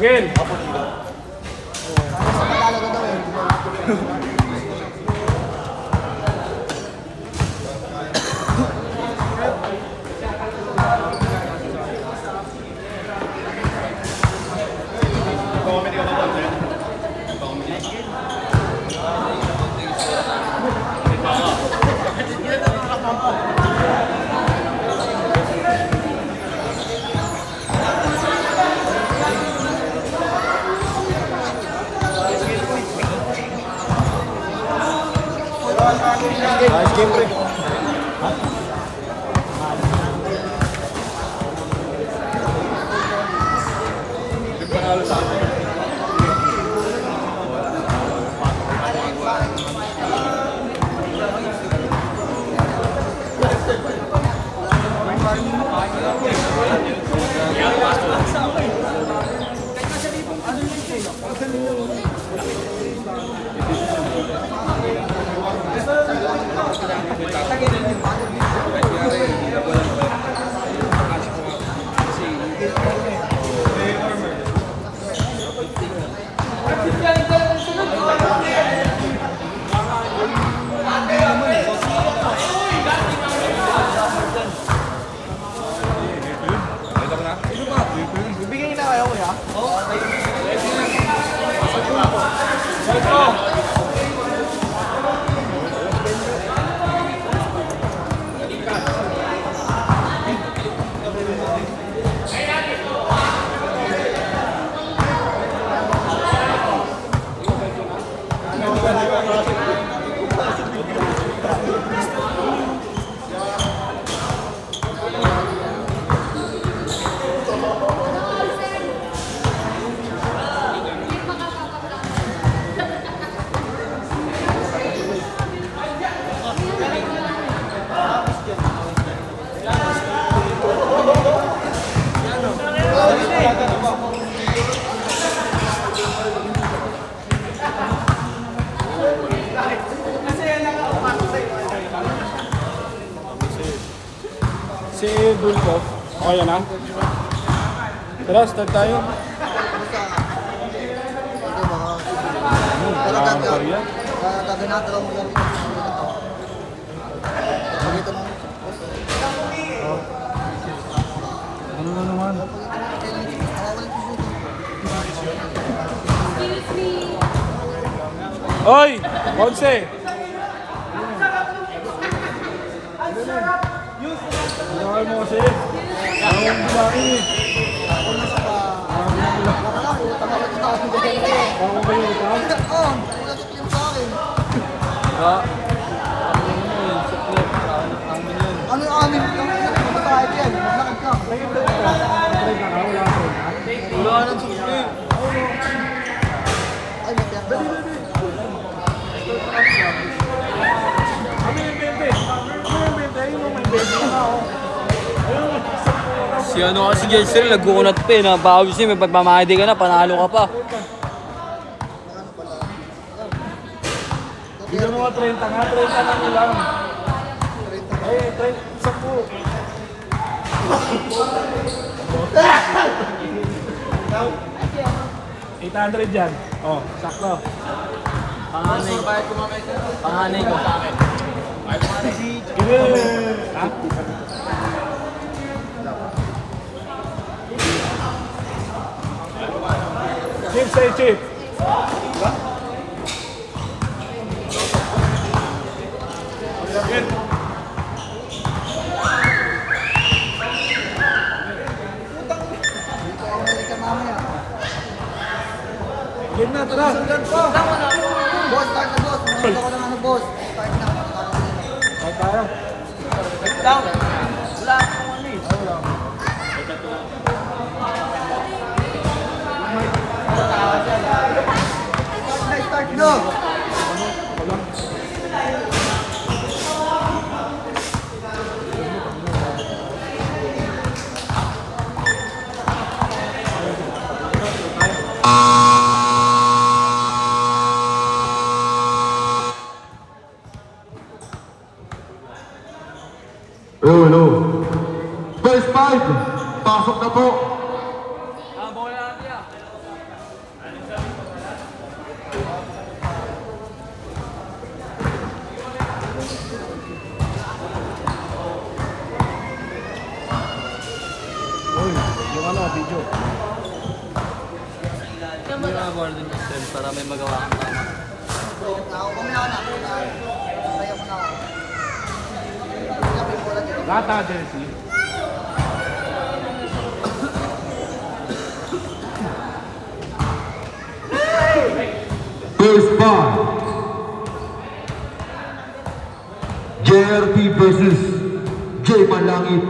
Gel. Ayos game pre. Panalo sa akin. Bibigyan na kayo kuya? Si Dulco. Okay na? Tara, start tayo. Ano na naman? Oy! Ponce! Gawin mo kasi. Gawin mo laki. Ako na sa pa. Ako ba yun ikaw? Oo, nagkakit yung sa akin. Ano yung amin? Ano tayo yan? Maglakad ka. Wala nang susunod. Ay, may tiyak. Kami yung bente. Ayun mo may bente na ako. Si ano kasi Jelser, nagkukunat pa eh, napawis niya, may pagmamahidi ka na, panalo ka pa. Bigyan mo nga 30 nga, 30 lang lang. Ay, 30, 10. 800 dyan. Oh, sakto. Panganay ko sa akin. Ha? Chip say chip. Game na, tara. Boss, start na boss. Nandito ko lang ano boss. Start na. Start tayo. Down! Wala akong ano eh. Start no. 5. Pasok na po. Ah, bola natin yan. Uy, yung ano, video. Hindi na bola din system para may magawa kang tama. Ako, pumila ka na. Kaya mo na ako. Sabi ko lang dito. Lahat na, Jersey. First bar. JRP versus J Malangit.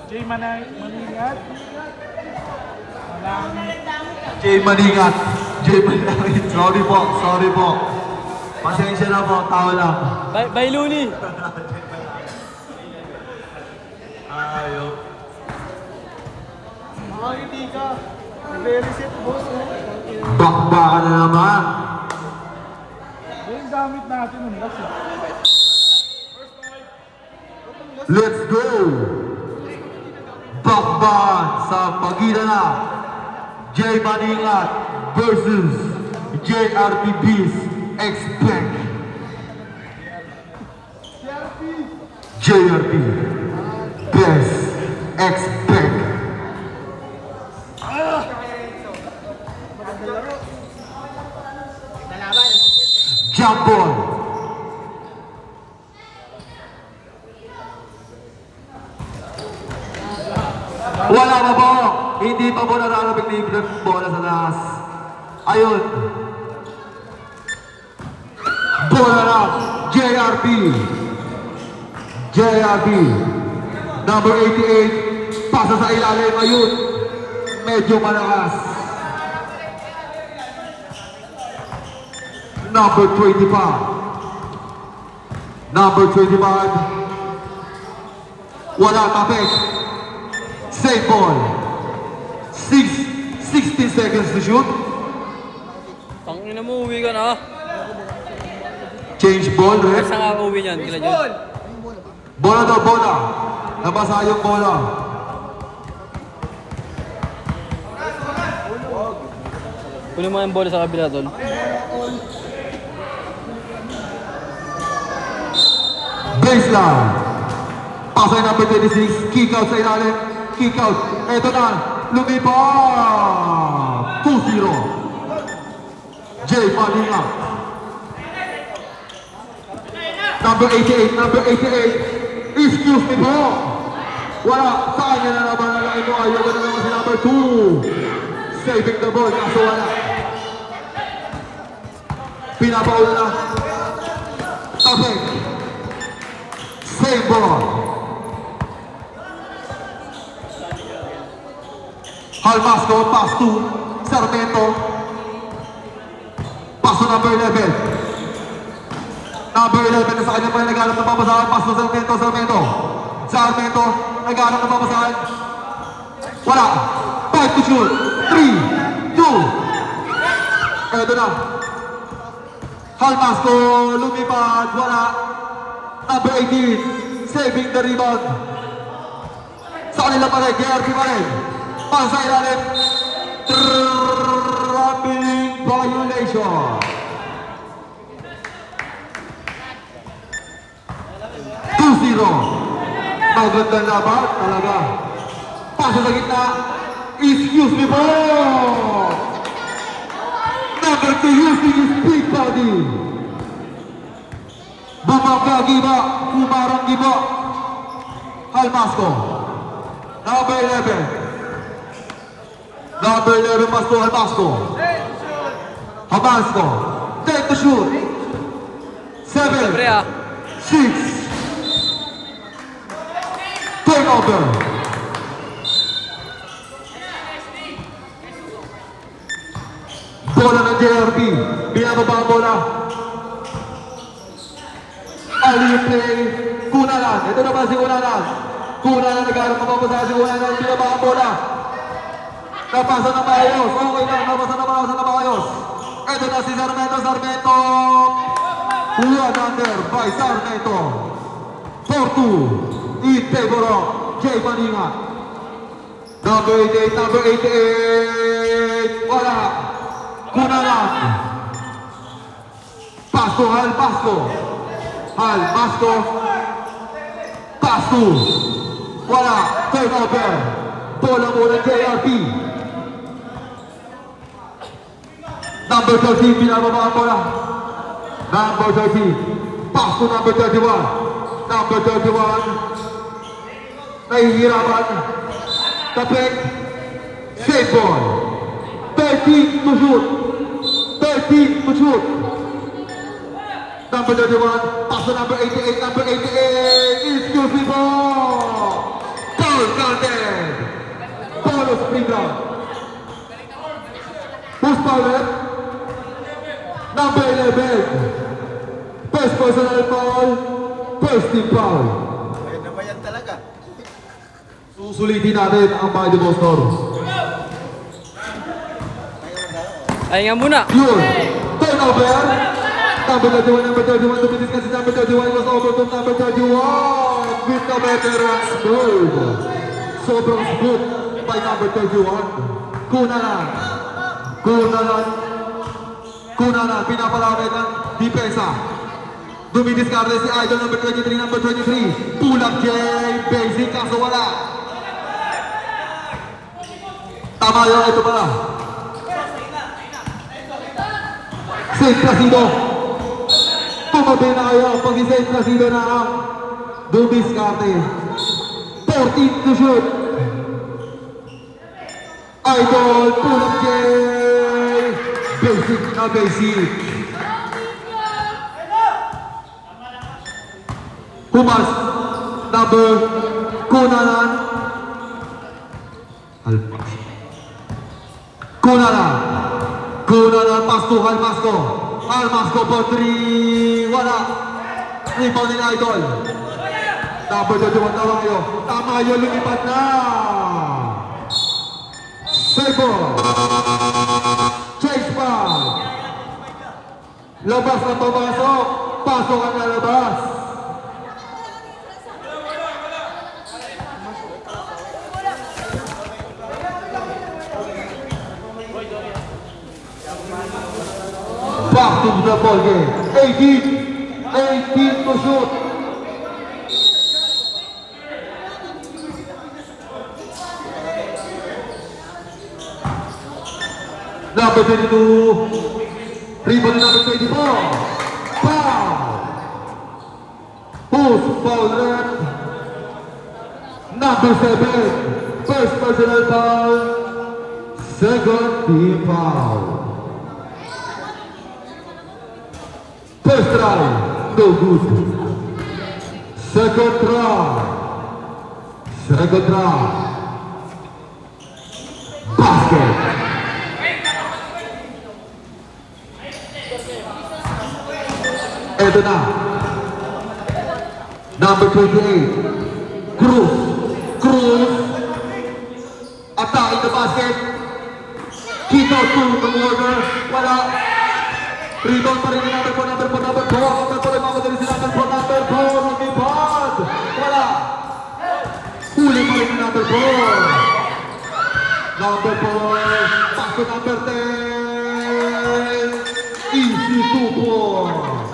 Jay Maningat. J Maningat. J Malangit. Sorry po. Pasensya na po, tao lang. Bay Luni. Ayaw. Makakiti ka. Nag-reset, boss. Bakbakan na naman. Yung gamit natin ng last. Let's go! Bakbakan sa pagitan na J Maningat versus JRP Beast Expect. JRP Best Expect. Jump ball. Wala pa po. Hindi pa po nararabig ni Ibrahim bola sa taas. Ayun. Bola na. JRP. Number 88. Pasa sa ilalim. Ayun. Medyo malakas. Number 25. Wala tapik. Save ball. 16 seconds to shoot. Tangina mo, uwi ka na. Change ball, ref. Basta nga uwi niyan, kila John. Bola daw, bola. Nabasa yung bola. Kunin mo yung bola sa kabila, tol. Baseline. Pasay number 26. Kick out sa ilalim. Kick out. Ito na. Lumipad. 2-0. J Maninga. Number 88. Excuse me po. Wala. Sa kanya na naman ang laki mo. Ayaw na naman si number 2. Saving the ball. Kaso wala. Pinapaula na. Tapik. Save ball. Halmasco, pass to Sarmiento. Pass to number 11. Number 11 na sa kanya pa yung naghanap ng papasahan. Pass to Sarmiento, naghanap ng papasahan. Wala. 5 to shoot. 3, 2. Eto na. Halmasco, lumipad. Wala. Number 18, saving the rebound. Sa kanila pa rin, JRP pa rin. Pasa ilalim. Traveling violation. 2-0. Magandang laban talaga. Pasa sa gitna. Excuse me po. Number 2 using his big body. Bumabagi ba? Kumaranggi ba? Halmasco. Number 11. Number 11 pass to Halmasco. Halmasco. 10 to shoot. 7. Siyempre ah. 6. Turnover. Bola ng JRP. Binababa ang bola. Alley play. Kunalan. Ito naman si Kunalan. Kunalan nagharap ng papasa si Kunalan. Binaba ang bola. Napasa na maayos. Okay lang. Napasa na maayos. Ito na si Sarmiento. One under by Sarmiento. 4-2 in favor of Jay Maninga. Number 88, number 88. Wala. Kunalan. Pasto, Hal Pasto. Hal Pasto. Pasto. Wala. Turnover. Bola muna JRP. Number 13, pinababa ang bola. Number 13. Pasto number 31. Number 31. Nahihirapan. Tapik. Save ball. 13 to shoot. 13 to shoot. Number 31. Pasto number 88. Number 88. Excuse me ball. Foul counted. Bonus playground. Who's fouled? Number 11. First personal foul. First team foul. Bayan na bayan talaga. Susulitin natin ang Bible Store. Ay nga muna. Yun. Turnover. Number 31, number 31. Tumitis kasi number 31 was over to number 31. With the veteran smooth. Sobrang smooth by number 31. Kunalan. Kunalan. Kunalan. Pinapalawit ng depensa. Dumidiskarte si Idol number 23, number 23. Pull-up J. Basic kaso wala. Tama yun. Ito pala. Saint Placido. Tumabi na kayo pag si Saint Placido na ang dumiskarte. 14 to shoot. Idol, pull-up J. Basic na basic. Humas, number Kunalan. Kunalan. Kunalan, Pasto, Almasco. Almasco for 3. Wala. Rebound ni Idol. Number 21, Tamayo. Tamayo, lumipat na. Sebo. Chase ball. Labas na pumasok. Pasok ang lalabas. Back to the ball game. 18 to shoot. Number 22. Rebound number 24. Foul. Who's foul red? Number 7. First personal foul. Second team foul. First try, no good. Second try. Second try. Basket. Ito na. Number 28. Cruz. Cruz. Attacking the basket. Kick out to the corner. Wala. Rebound pa rin ni number 4. Number 4. Number 4. Mamadali si number 4. Number 4. Lumipad. Wala. Huli pa rin ni number 4. Number 4. Pass to number 10. Easy 2 points.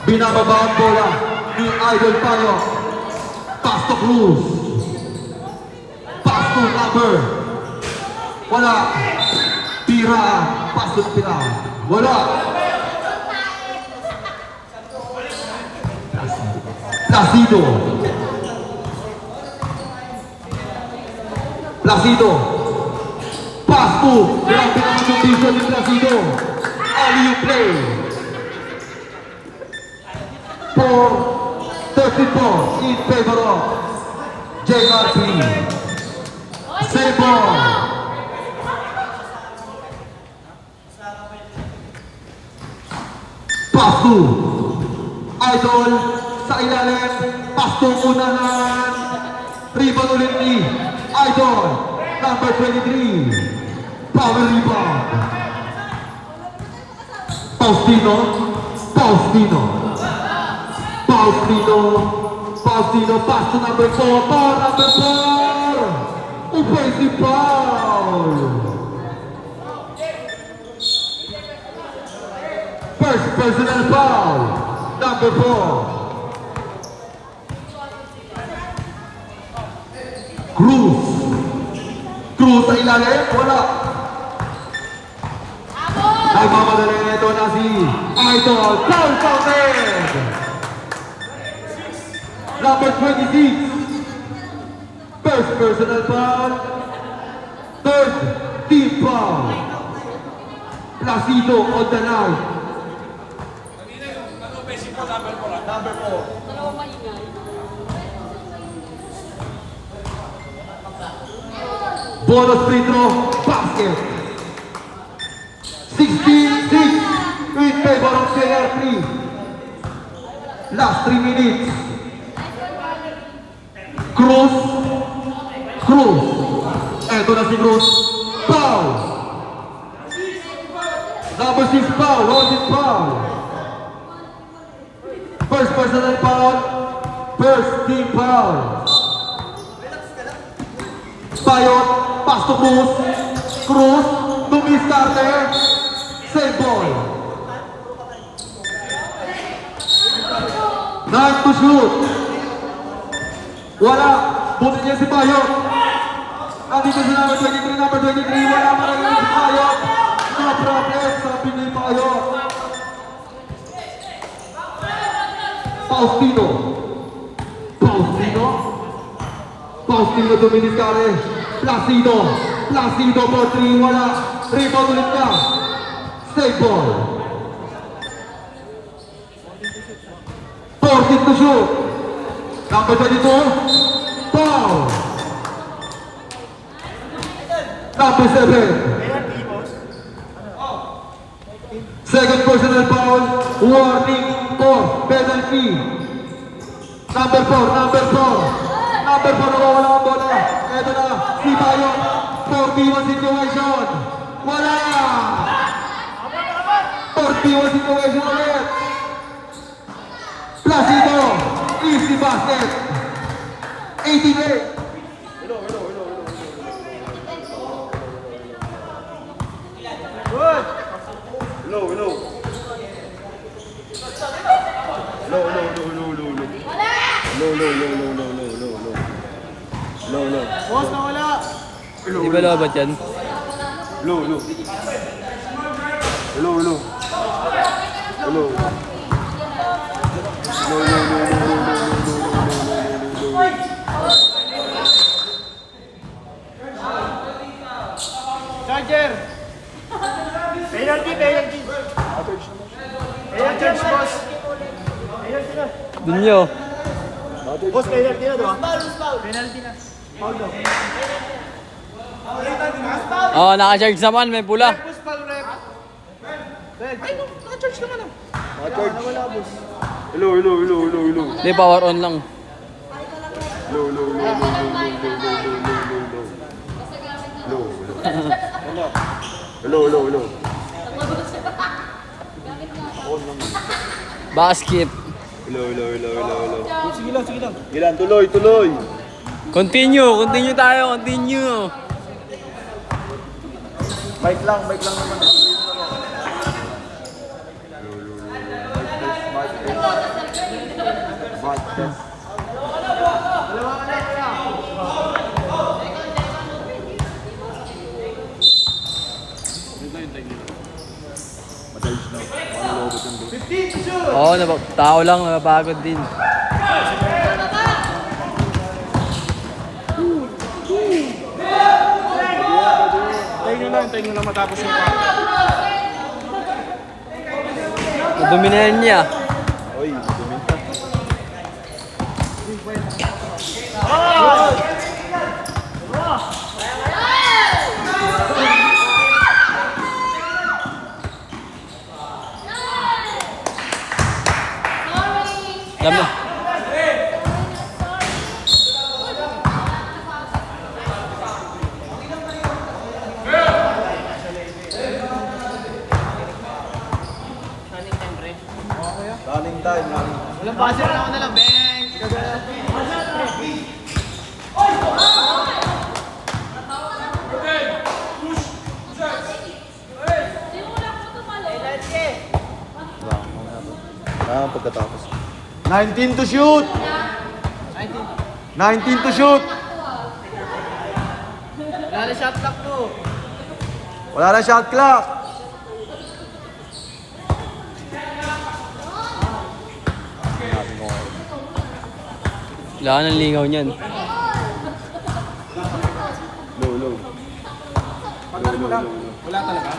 Binababa ang bola ni Idol Payo. Pass to Cruz. Pass to number. Wala. Tira. Pass to tira. Wala. Placido. Placido. Pass to. Grabe naman yung vision ni Placido. Alley-oop play. 34 in favor of JRP. Save ball. Pass to Idol sa ilalim. Pass to unahan. Rebound ulit ni Idol. Number 23. Power rebound. Faustino. Faustino. Faustino, pass to number 4. Foul, number 4. Offensive foul. First personal foul, number 4. Cruz sa ilalim, wala. Nagmamadali nito na si Idol, foul counted. Number 26. First personal foul. Third team foul. Placido on the night. Bonus free throw, basket. 16-6 in favor of KR3. Last 3 minutes. Cruz. Eto na si Cruz. Foul. Number 6 foul, holding foul. First personal foul. First team foul. Bayot, pass to Cruz, dumiskarte, save ball. 9 to shoot. Wala, buti niya si Bayot. Andito si number 23, wala pa rin si Bayot. No problem, sabi ni Bayot. Faustino dumiskarte. Placido for 3, wala. Rebound ulit ka. Save ball. 14 to shoot. Number 22, foul. Number 7. Second personal foul, warning for penalty. Number 4. Number 4 nawawala ang bola. Ito na, si Bayot. 4v1 situation. Wala! 4v1 situation ulit. Placido, easy basket. 88. No. Boss, nawala. Di ba labat yan? Hello. Charger. Penalty. Charge, boss. Penalty na. Dunyo. Boss, penalty na, diba? Penalty na. Foul daw. Oo, naka-charge naman, may pula. Boss, foul rep. Ay, no, naka-charge naman ah. Naka-charge. Nawala, boss. Hello. Hindi, power on lang. Hello. Basket. Hello. Sige lang. Gilan, tuloy. Continue tayo. Bike lang naman. Bike test. Oo, tao lang, napagod din. Tayo nyo lang matapos yung Dumi na yan niya. Oy, duminta. Dami. Running time. Walang buzzer na ako na lang, bang! Pagkatapos. 19 to shoot! 19 to shoot! Wala na shot clock to. Wala na shot clock! Wala nang lingaw niyan. Low. Wala talaga?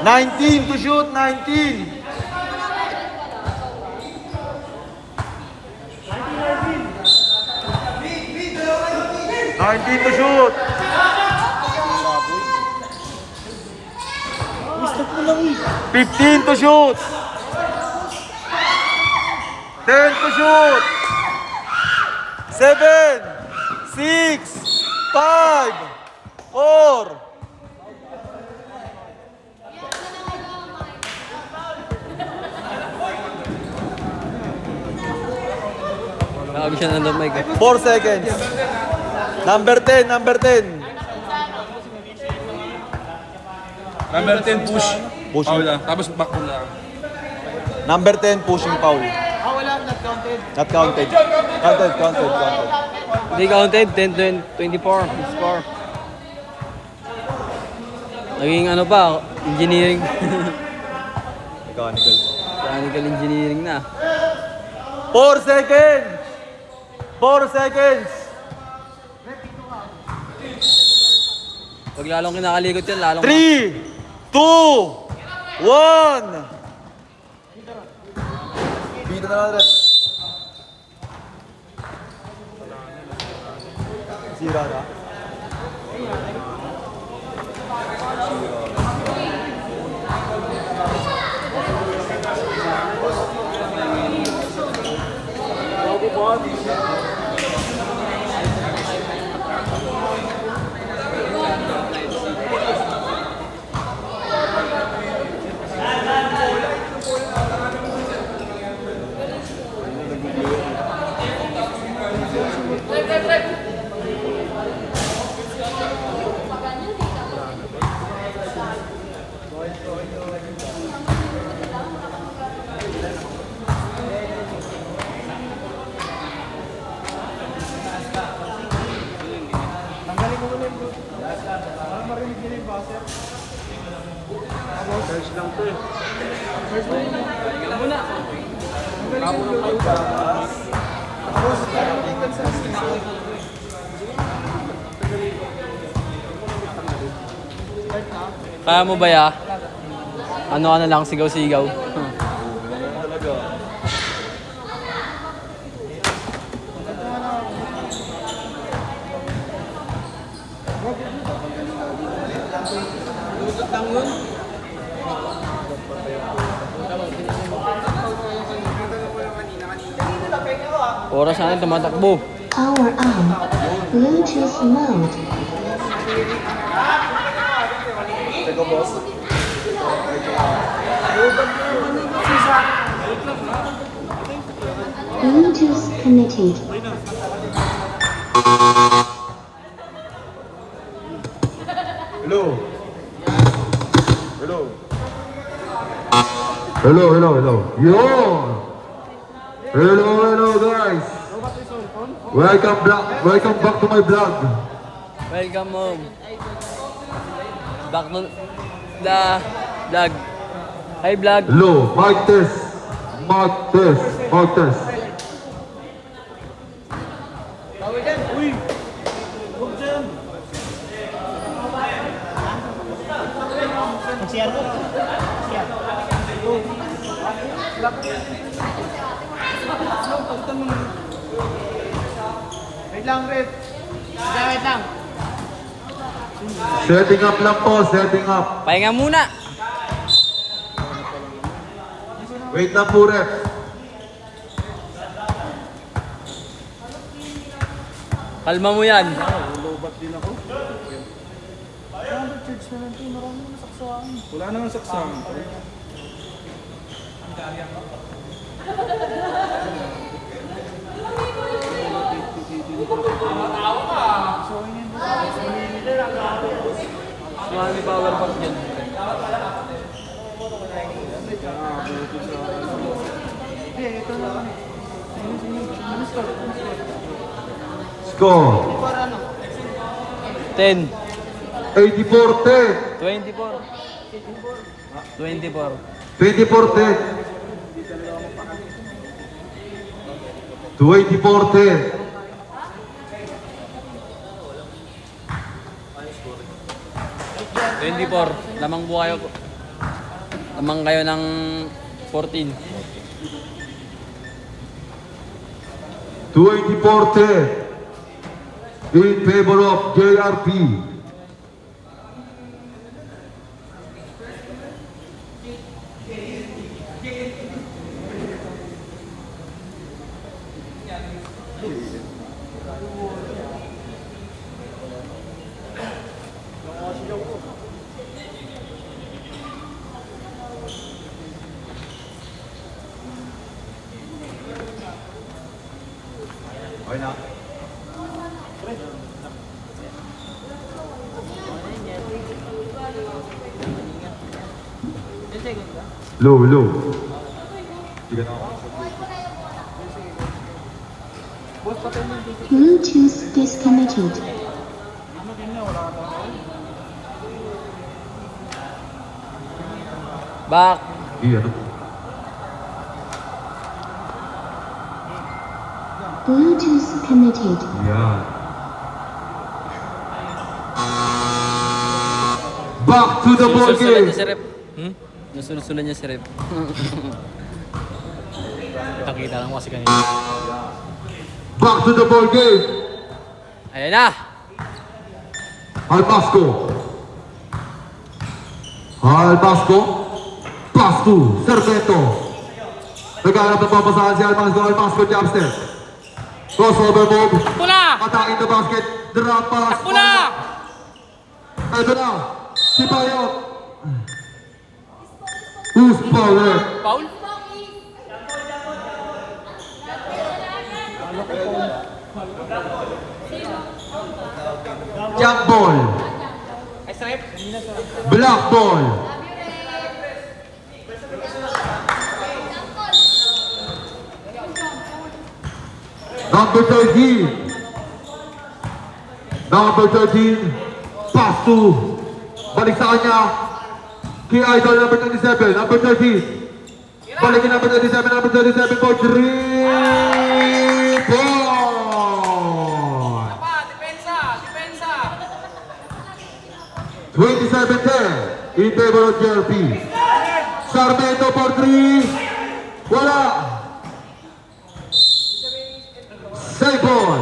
19 to shoot, 19! To shoot! 15 to shoot! 10 to shoot! 7, 6, 5, 4. Grabe siya ng mic. 4 seconds. Number 10, number 10. Number 10 push. Push. Foul lang. Tapos back mo lang. Number 10, pushing foul. Wala, not counted. Not counted. Counted. Hindi counted, 10-24 score. Naging ano pa, engineering. Mechanical. Mechanical engineering na. 4 seconds. 4 seconds. Pag lalong kinakalikot yan, lalong... 3, 2, 1. Bito na lang rin. Sira na. Kaya mo ba ya? Ano ka na lang, sigaw-sigaw. Oras na tumatakbo. Power on. Bluetooth mode. Bluetooth connected. Hello. Yo! Hello guys! Welcome back to my vlog. Welcome home. Back to the vlog. Hi vlog. Hello, mic test. Wait lang, Rip. Wait lang. Setting up lang po, setting up. Pahinga muna. Wait lang po, ref. Kalma mo yan. Wala nang saksan. Swami power bank yan. Score. 10. 84-10. 24. 24. 24-10. 24-10. 24. Lamang buo kayo. Lamang kayo ng 14. 24-10. In favor of JRP. Low, low. Bluetooth disconnected. Back. Iya. Bluetooth connected. Yan. Back to the ball Susunod game. niya si Rep. Nasunod niya si Rep. Kita lang kasi kanina. Back to the ball game. Ayan na. Almasco. Almasco. Pass to Serveto. Naghanap ng papasahan si Almasco. Almasco jump-step. Crossover move. Pula! Attacking the basket. Drop pass. Pula! Ito na. Si Bayot. Who's bowler? Paul? Jump ball. Black ball. Number 13. Number 13. Pass to. Balik sa kanya. Key idol number 27. Number 13. Balikin number 27. Number 27 for 3 points. 27-10 in favor of JRP. Sarmiento for 3. Wala. Save ball.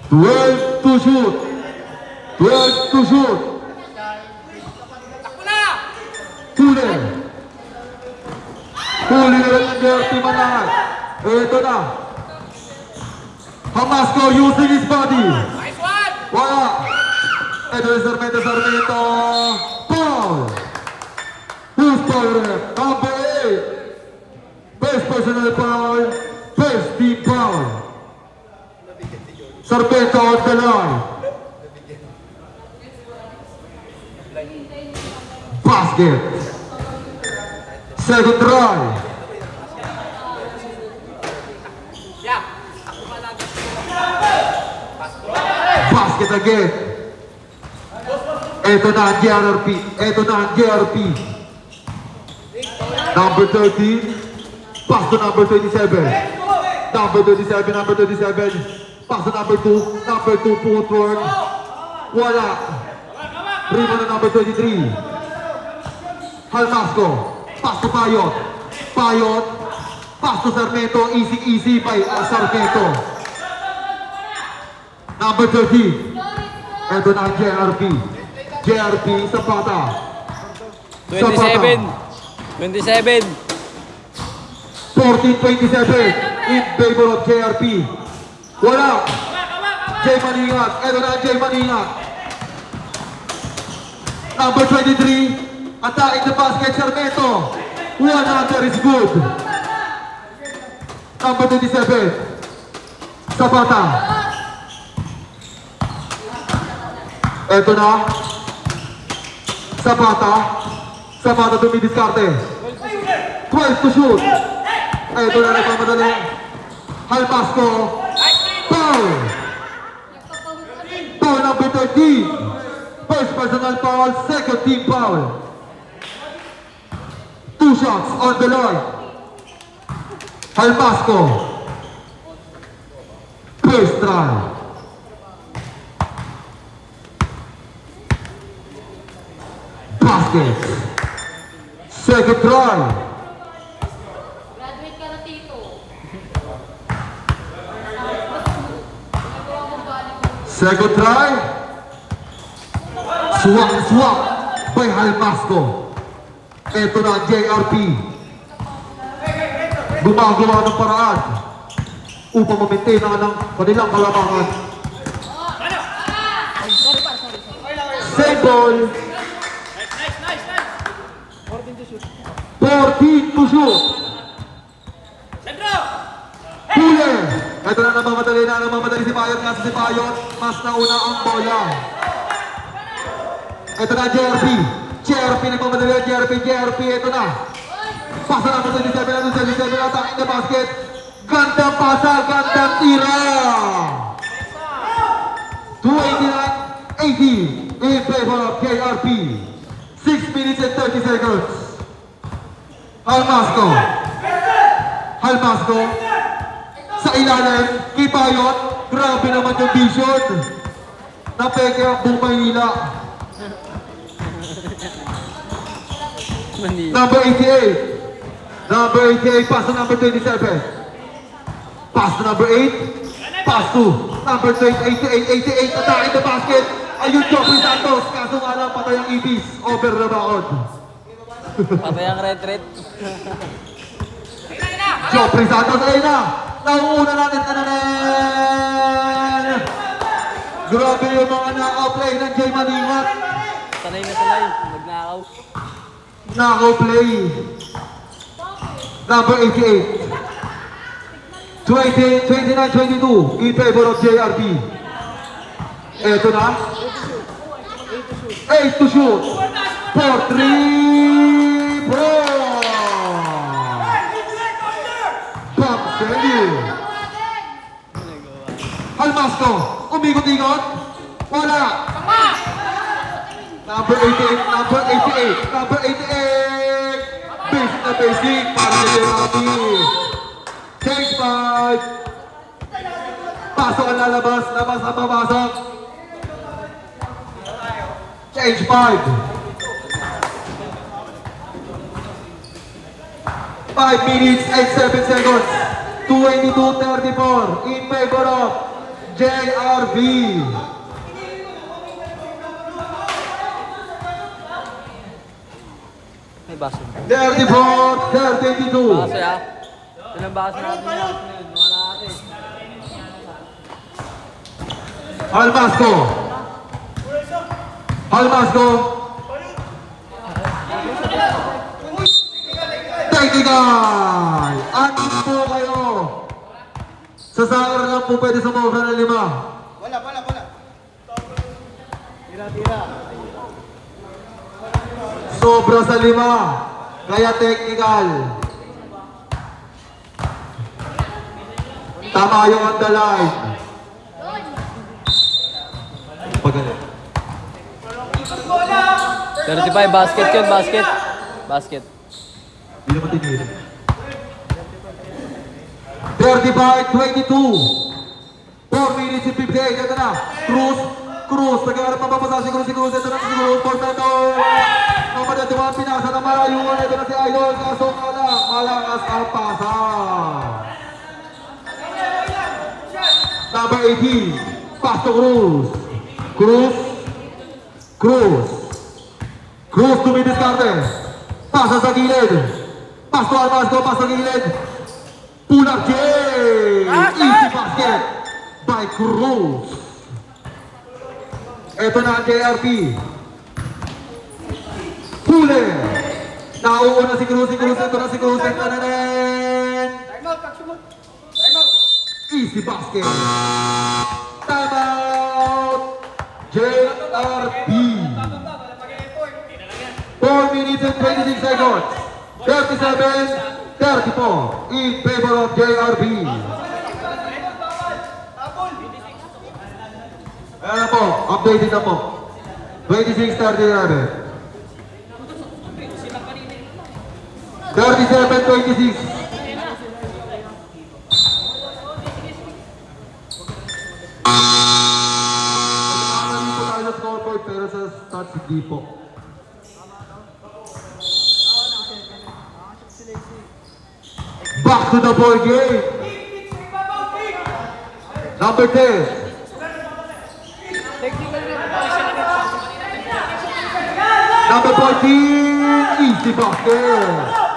12 to shoot. 12 to shoot. Huli. Huli na lang ng JRP Manahay. Ito na. Hamasco using his body. Wala. Ito yung Sarmiento. Paul. Who's Paul rep? Number 8. Best personal foul. Best team foul. Sarmiento on the line. Basket. Second try. Basket again. Ito na ang JRP. Ito na ang JRP. Number 13. Pass to number 27. Number 27. Number 27. Pass to number 2. Number 2 footwork. Wala. Rebound na number 23. Almasco. Pass to Payot. Payot. Pass to Sarmiento. Easy by Sarmiento. Number 13. Ito na ang JRP. JRP Zapata. 27. 27. 14-27 in favor of JRP. Wala. Jay Maningat. Ito na ang Jay Maningat. Number 23, attacking the basket, Sarmiento. One under is good. Number 27, Zapata. Eto na. Zapata dumidiskarte. 12 to shoot. Eto na nagmamadali. Halmasco. Foul. Foul number 13. First personal foul, second team foul. 2 shots on the line. Halmasco. First try. Basket. Second try. Graduate ka na, Tito. Second try. Swak by Halmasco. Ito na ang JRP. Gumagawa ng paraan upang ma-maintain ang kanilang kalamangan. Same ball. 14 to shoot. Huli. Ito na namamadali si Bayot. Kasi si Bayot, mas nauna ang bola. Ito na JRP. JRP nagmamadali ang JRP. Ito na. Pasa na sa 27 attacking the basket. Gandang pasa, gandang tira. 289-80 in favor of JRP. 6 minutes and 30 seconds. Halmasco sa ilalim kay Bayot. Grabe naman yung vision. Napeke ang buong Maynila. Number 88, pass to number 27. Pass to number 8. Pass to number 88, attacking the basket. Ayun, Joffrey Santos. Kaso nga lang, patay ang Ibis. Over the baon. Patay ang retret. Joffrey Santos, ayun na. Nauuna natin, tananan. Grabe yung mga naka-play ng Jay Maningat. Sanay na sanay. Magnakaw. Naka-play. Number 88. 29-22 in favor of JRP. Eto na. 8 to shoot. 4-3. Pop Sandy. Halmasco. Umikot-ikot. Wala. Number 88. Basic na basic para sa JRP. Change 5. Pasok ang lalabas. Labas ang papasok. Change 5. 5 minutes and 7 seconds. 22-34 in favor of JRV. May baso. 34-32. Baso ya. Ilang baso natin yan. Mga natin. Halmasco. Technical. Anin po kayo. Sa sahur lang po pwede sumobra ng 5. Wala. Sobra sa 5. Kaya technical. Tama yung on the line. Pagalit. 35, basket yun, basket. Basket. Hindi naman tinili. 35-22. 4 minutes and 58. Ito na. Cruz. Nagkakarap ng papasa si Cruz. Ito na si Cruz. Portento. Namadatuan. Pinasa na malayuan. Ito na si Idol. Kaso malakas ang pasa. Number 18. Pass to Cruz dumidiskarte. Pasa sa gilid. Pass to Halmasco. Pass sa gilid. Pull-up J. Easy basket by Cruz. Ito na ang JRP. Huli! Nauuna si Cruz, ito na si Cruz, ito na rin! Easy basket! Time out! JRP! 4 minutes and 26 seconds. 37-34 in favor of JRP. Ayan po, updated na po. 26-37. 37-26. Pagkakaroon po tayo sa scoreboard pero sa stats hindi po. Back to the ball game. Number 10. Number 14. Easy basket.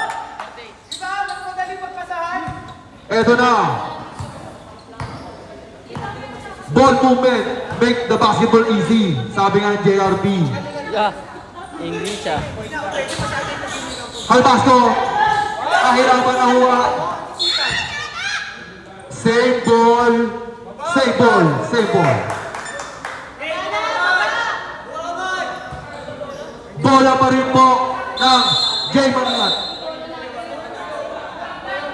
Eto na. Ball movement. Make the basketball easy. Sabi nga ng JRP. Yeah. English ah. Halbasco. Kahirapan na huwa. Same ball. Same ball. Same ball. Bola pa rin po ng J. Manat.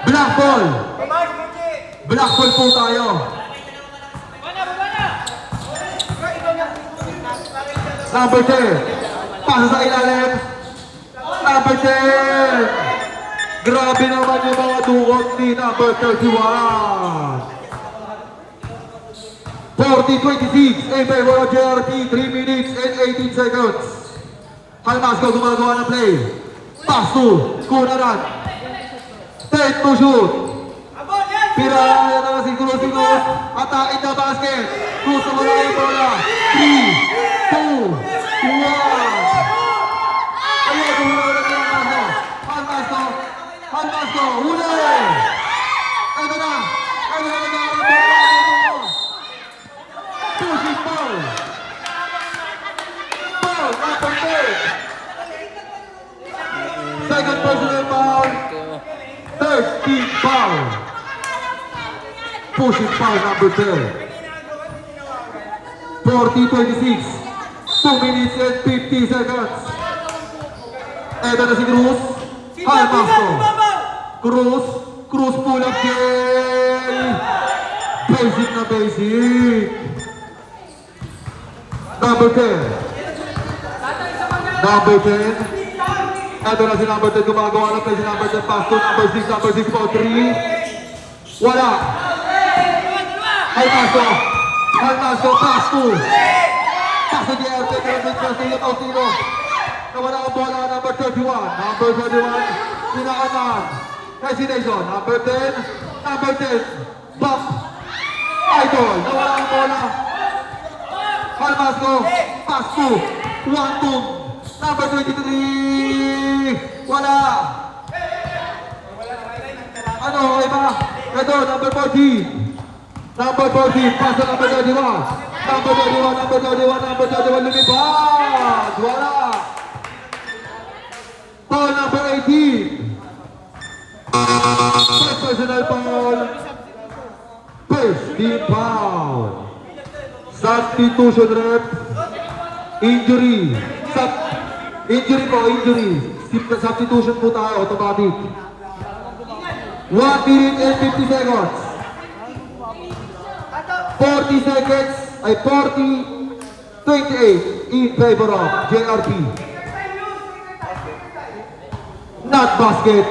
Black ball. Black ball po tayo. Number 10. Pasa sa ilalim. Number 10. Grabe naman yung mga dukot ni number 31. 40-26 in favor of JRP. 3 minutes and 18 seconds. Halmasco gumagawa ng play. Pass to Kunaran. Take to shoot. Piraya na si Cruz. Atain na basket. Cruz na wala yung bola. 3, 2, 1. Ayaw gumagawa ng Halmasco. Halmasco. Huli. Ito na. Ito na nagagawa ng bola. Pushing ball. Ball. Number 10. Second personal foul. 13 foul. Pushing foul number 10. 40-26. 2 minutes and 50 seconds. Eto na si Cruz. Halmasco. Cruz. Cruz pull up game. Basic na basic. Number 10. Number 10. Eto na si number 10 gumagawa ng play si number 10 pass to number 6, number 6 po, 3. Wala. Halmasco. Halmasco, pass to. Pass to JRP, Castillo, Pautino. Nawala ang bola, number 31. Number 31, pinakaman. Hesitation, number 10. Number 10, bump. Idol, nawala ang bola. Halmasco, pass to. 1-2. Number 23! Wala! Ano, okay ba? Ito, number 40. Number 40, pass to number 31. Number 31, number 31, number 31, lumipad! Wala! Foul number 18. First personal foul. First team foul. Substitution rep. Injury. Injury po, injury. Substitution po tayo, automatic. 1 minute and 50 seconds. 40 seconds, ay 40-28 in favor of JRP. Not basket.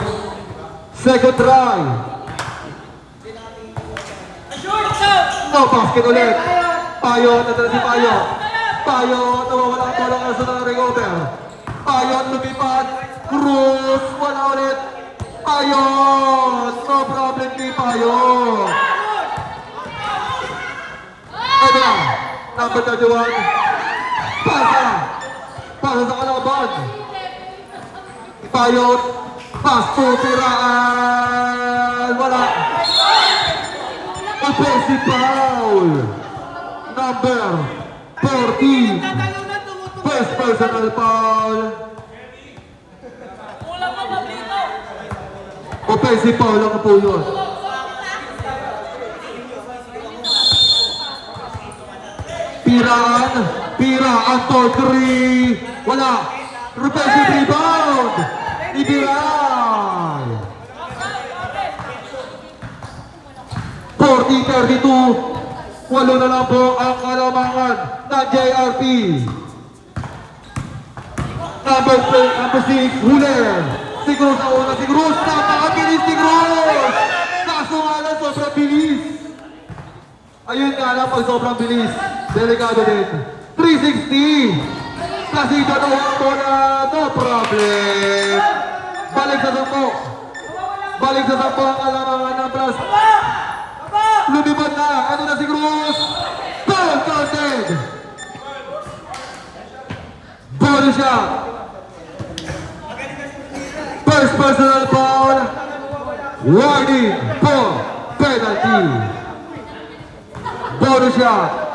Second try. No basket ulit. Payo, natala si Payo. Payo, nawawala ang bola kaso na recover. Payon, lumipad. Cruz, wala ulit. Payon, no problem ni Payon. Ito na, number 31. Pasa. Pasa sa kalaban. Payon, pass to Tiraan. Wala. Offensive foul. Number 14. First personal foul. Offensive foul lang po yun. Piraan for 3. Wala. Offensive rebound. Ibiray. 40-32. Walo na lang po ang kalamangan ng JRP. Number 6, Huler. Si Cruz na una, si Cruz. Napakabilis si Cruz. Kaso nga lang, sobrang bilis. Ayun nga lang, pag sobrang bilis. Delikado din. 360. Kasi dadawang po na no problem. Balik sa sampo. Balik sa sampo ang kalamangan ng plus. Lumipad na. Ano na si Cruz? Foul counted. Body shot. First personal foul. Warning for penalty. Body shot.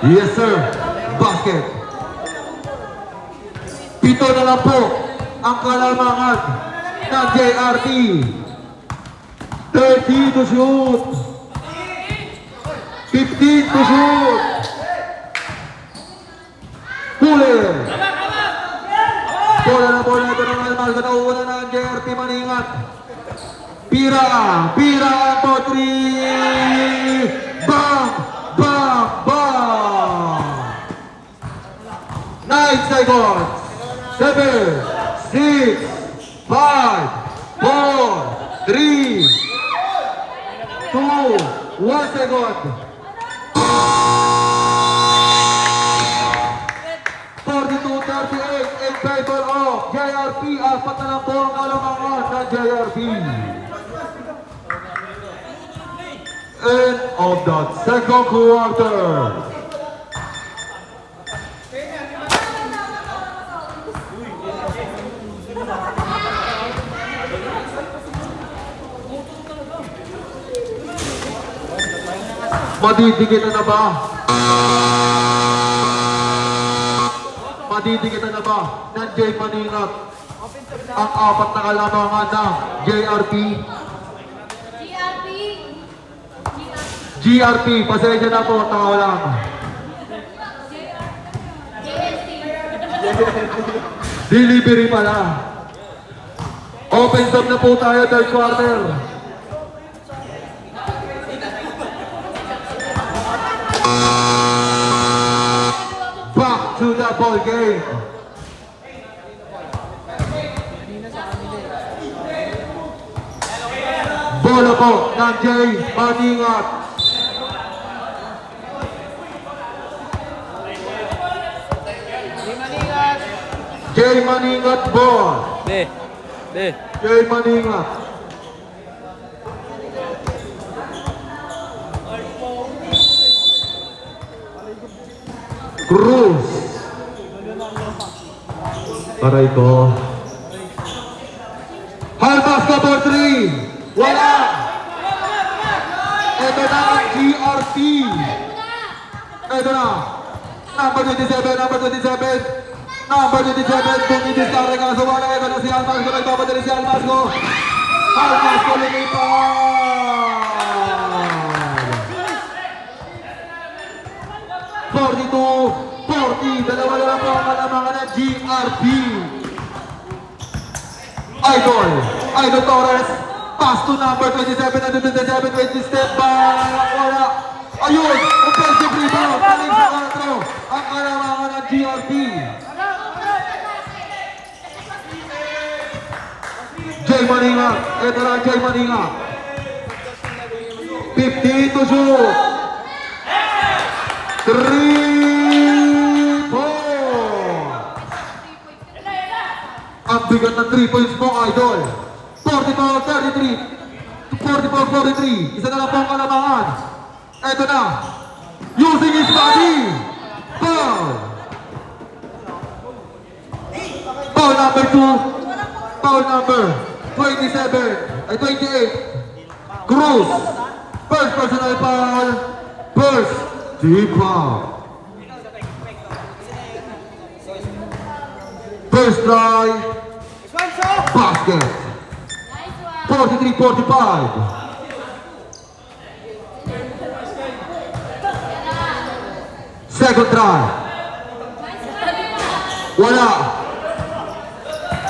Yes sir. Basket. Pito na lang po ang kalamangan ng JRT. 30 to shoot. 15 to shoot. Huler. Bola na bola ito ng Almas. Nauuna na ang JRT Maningat. Pira for 3. Bang! Bang! Bang! 9 seconds. 7, 6, 5, 4, 3, 2, 1 second. 42-38 in favor of JRP. Apat na lang po ang kalamangan ng JRP. End of the second quarter. Madidikitan na ba? Madidikitan na ba ng J. Maningat ang apat na kalamangan ng JRP? GRP, pasensya na po, tao lang. Delivery pala. Open stop na po tayo, third quarter. Back to the ball game. Bola po ng Jay Maningat. Jay Maningat ball. Jay Maningat. Cruz. Aray ko. Halmas ka for 3. Wala. Ito na ang GRP. Ito na. Number 27, number 27. Number 27, kung i-discard ka sa wala. Ito na si Halmas ko. Nagpapadali si Halmas ko. Halmas ko lumipad. 42-40. Dalawa na lang po ang kalamangan ng GRP. Idol Torres. Pass to number 27. Number 27, 20 step back. Wala. Ayun. Offensive rebound. Paling sa katro. Ang kalamangan ng GRP. Jay Maninga. Ito na Jay Maninga. 15 to shoot. 3, 4. Ang bigat ng 3 points mo, Idol. 44-33. 44-43. Isa na lang po ang kalamangan. Ito na. Using his body. Foul. Foul number 2. Foul number 27. Ay 28. Cruz. First personal foul. First. Team foul. First try, Swanso! basket. 43-45. Second try. Wala.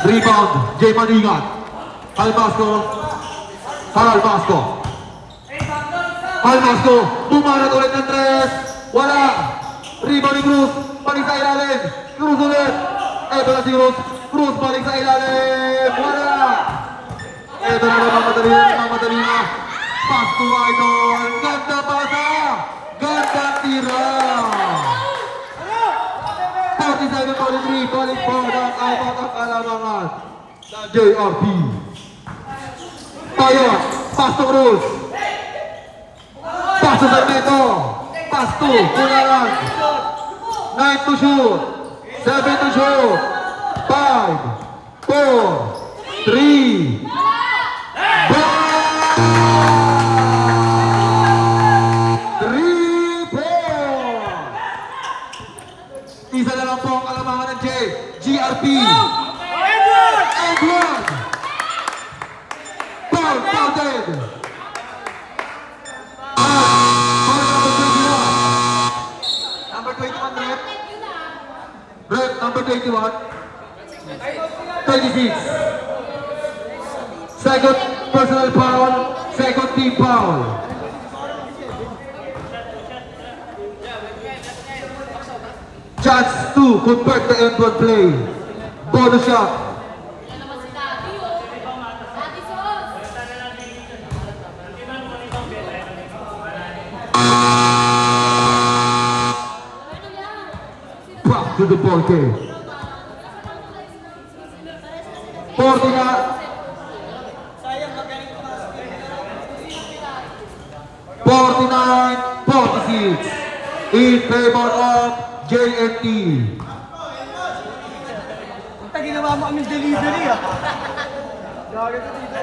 Rebound, Jay Maningat. Almasco. Almasco. Almasco. Bumanat ulit ng tres. Wala. Rebound ni Cruz. Balik sa ilalim. Cruz ulit. Eto na si Cruz. Cruz balik sa ilalim. Wala. Eto na naman mamadali na. Pass to Idol. Ganda pasa. Ganda tira. 47-43, balik po ng apat ang kalamangan sa JRP. Tayo, pass to Cruz. Pass to Sarmiento. Pass to Kunalan. 9 to shoot. 7 to shoot. 5, 4, 3, isa na lang po ang kalamangan ng GRP. Edward! Foul, fouled! Number 21, rep. Rep, number 21. 26. Second personal foul, second team foul. Chance to convert the end one play. Bonus shot. Back to the ball game. 49-46 in favor of JNT. Punta ginawa mo kaming delivery ah. Gagawin ko dito.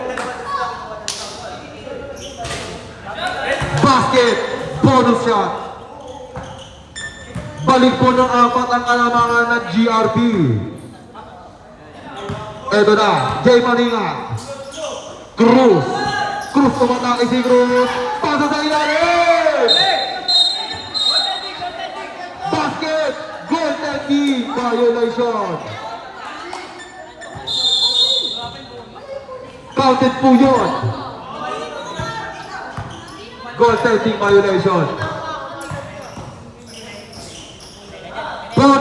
Basket, bonus shot. Balik po ng apat ang kalamangan ng GRP. Eto na, Jay Maninga. Cruz. Cruz tumatake si Cruz. Pasa sa ilalim! Basket! Golden key! Violation! Counted po yun! Golden key violation! For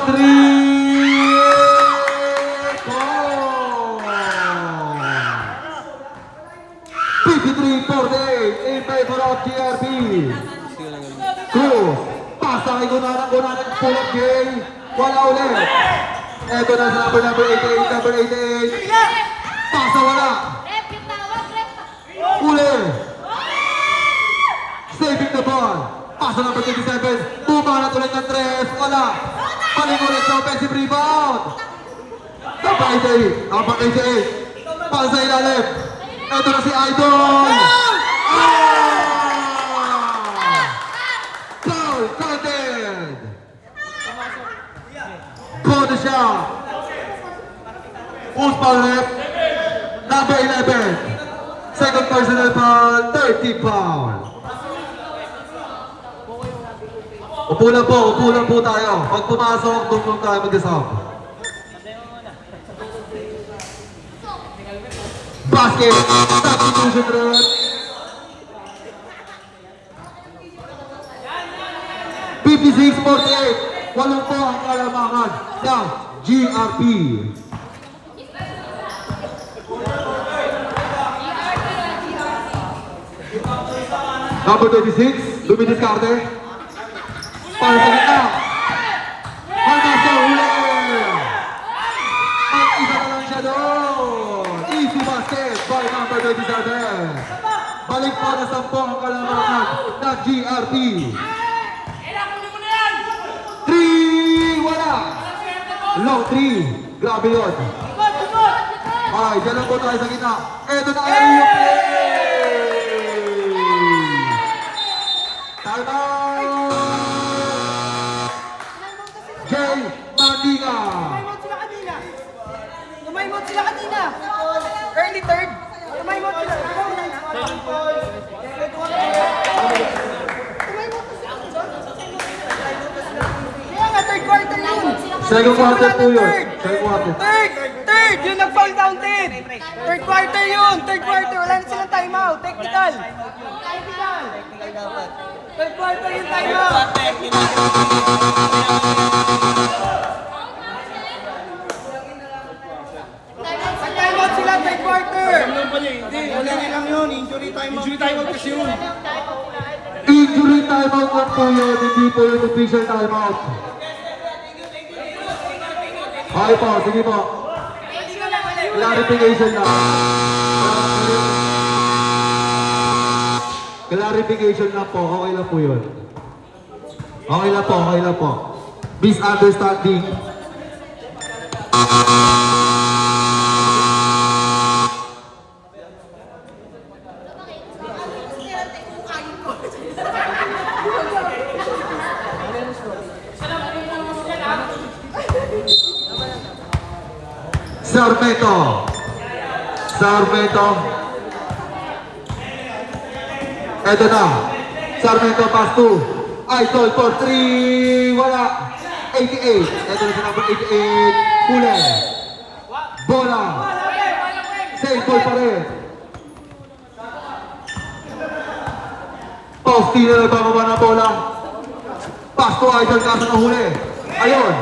53-48 in favor of GRP. Cruz, pasa kay Gunanan pull up game. Wala ulit. Eto na sa number 88. Pasa wala. Uli. Saving the ball. Pasa number 27. Bumanat ulit ng tres. Wala. Paling ulit sa offensive rebound. Number 88. Pasa sa ilalim. Eto na si Idol! Foul! Counted! Bonus shot! Who's foul rep? Number 11. Second personal foul, 30 foul. Upo lang po tayo. Pag pumasok, doon tayo mag-isap. Basket, substitution rep. 56-48, walong po ang kalamangan ng GRP. Number 26, dumidiskarte. Para sa gitna. Hanggang sa huli. At isa na lang siya doon. Easy basket by number 27. Balik pa na 10 ang kalamangan ng GRP. 3! Wala! Long 3. Grabe yun. Okay, dyan lang po tayo sa gitna. Eto na ang iyo play! Time out! Jay Maninga! Second quarter po yun. Second quarter. Third! Yung nag-foul counted! Third quarter yun! Third quarter! Wala na silang timeout! Technical! Third quarter yung timeout! Nag-timeout sila third quarter! Wala lang yun, injury time out. Injury time out kasi yun. Injury timeout lang po yun, hindi po yung official timeout. Okay po, sige po. Clarification lang. Clarification lang po, okay lang po yun. Okay lang po, okay lang po. Misunderstanding. Sarmento. Eto na. Sarmento pass to. Idol for 3. Wala. 88. Eto na si number 88. Huli. Bola. Save ball pa rin. Faustino nagbababa ng bola. Pass to Idol kaso na huli. Ayun.